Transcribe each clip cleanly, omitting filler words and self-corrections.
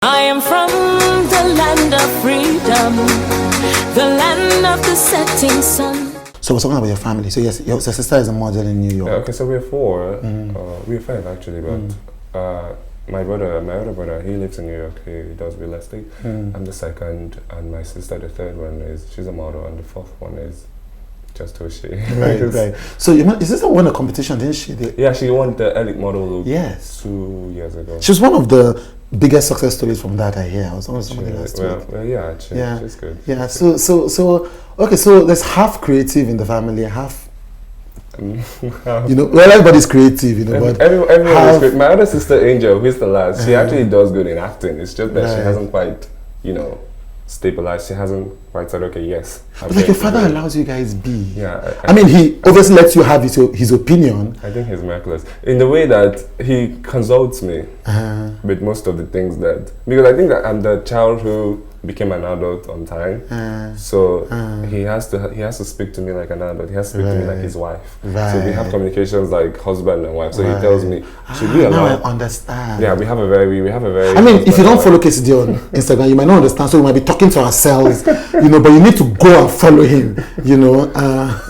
I am from the land of freedom, the land of the setting sun. So we're talking about your family. So yes, your sister is a model in New York. Yeah, okay, so we're four. We're five actually, but my older brother, he lives in New York. He does real estate. I'm the second, and my sister, the third one, she's a model, and the fourth one is just Toshi. Right. So your sister won a competition, didn't she? Yeah, she won the Elite Model look. Yes. 2 years ago. She was one of the biggest success stories from that I hear. I was almoys somebody last week. Well, yeah, actually, yeah, she's good. Yeah. So okay. So there's half creative in the family, half. Well, everybody's creative, but everyone is great. My other sister Angel, who's the last, she actually does good in acting. It's just that she hasn't quite, stabilized. She hasn't quite said, okay, yes. But like your father allows you guys be. Yeah. I mean, he obviously lets you have his opinion. I think he's reckless in the way that he consults me with most of the things because I think that I'm the child who became an adult on time. So he has to speak to me like an adult. He has to speak to me like his wife. Right. So we have communications like husband and wife. So he tells me, should we allow? Now I understand. Yeah, we have a very. I mean, if you don't follow Keside on Instagram, you might not understand. So we might be talking to ourselves, but you need to go and follow him.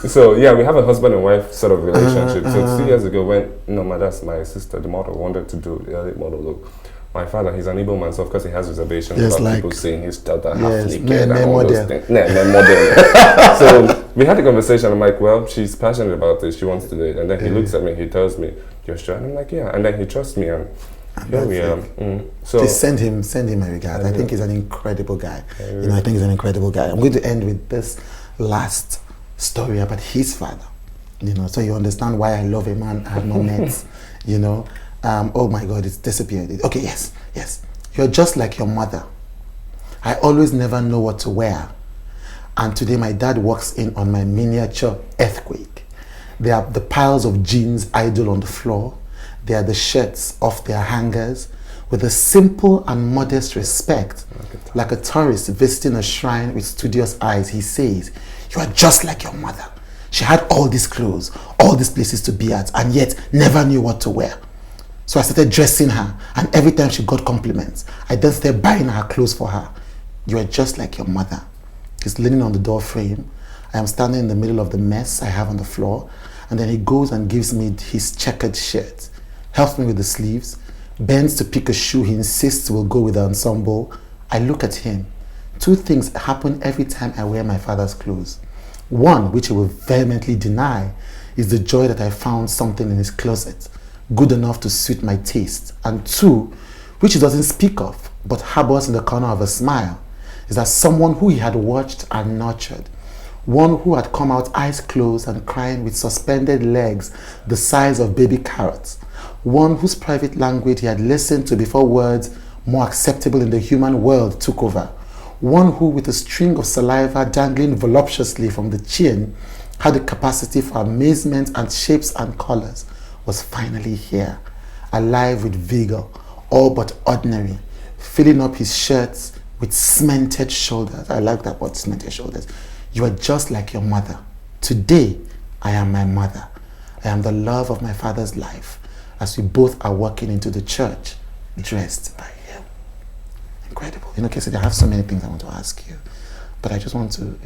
So yeah, we have a husband and wife sort of relationship. So 2 years ago, when that's my sister, the model, wanted to do the elite model look. My father, he's an Igbo man, so of course he has reservations about people seeing his daughter half naked and all those things. So we had a conversation. I'm like, well, she's passionate about this. She wants to do it. And then he looks at me. He tells me, "You're sure?" And I'm like, "Yeah." And then he trusts me, and here we are. So please send him my regards. I think he's an incredible guy. I think he's an incredible guy. I'm going to end with this last story about his father. So you understand why I love a man I have not met. Oh my God, it's disappeared. Okay, yes. You're just like your mother. I always never know what to wear. And today my dad walks in on my miniature earthquake. There are the piles of jeans idle on the floor. There are the shirts off their hangers. With a simple and modest respect, like a tourist visiting a shrine with studious eyes, he says, "You are just like your mother. She had all these clothes, all these places to be at, and yet never knew what to wear. So I started dressing her, and every time she got compliments, I then started buying her clothes for her. You are just like your mother." He's leaning on the door frame. I am standing in the middle of the mess I have on the floor, and then he goes and gives me his checkered shirt, helps me with the sleeves, bends to pick a shoe he insists will go with the ensemble. I look at him. Two things happen every time I wear my father's clothes. One, which he will vehemently deny, is the joy that I found something in his closet good enough to suit my taste. And two, which he doesn't speak of, but harbors in the corner of a smile, is that someone who he had watched and nurtured, one who had come out eyes closed and crying with suspended legs the size of baby carrots, one whose private language he had listened to before words more acceptable in the human world took over, one who with a string of saliva dangling voluptuously from the chin had the capacity for amazement and shapes and colors, was finally here, alive with vigor, all but ordinary, filling up his shirts with cemented shoulders. I like that word, cemented shoulders. You are just like your mother. Today, I am my mother. I am the love of my father's life, as we both are walking into the church, dressed by him. Incredible. Keside, I have so many things I want to ask you, but I just want to,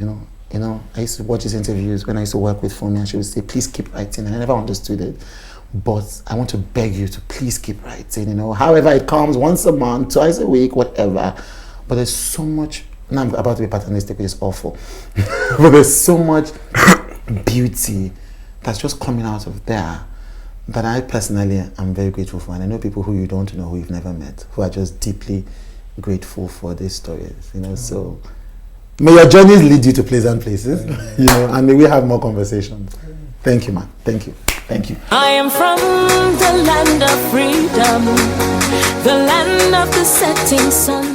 I used to watch his interviews when I used to work with Fumi, and she would say, "Please keep writing," and I never understood it. But I want to beg you to please keep writing, however it comes, once a month, twice a week, whatever. But there's so much, now I'm about to be paternalistic, which is awful, but there's so much beauty that's just coming out of there that I personally am very grateful for. And I know people who you don't know, who you've never met, who are just deeply grateful for these stories, so may your journeys lead you to pleasant places, and may we have more conversations. Thank you, man. Thank you. I am from the land of freedom, the land of the setting sun.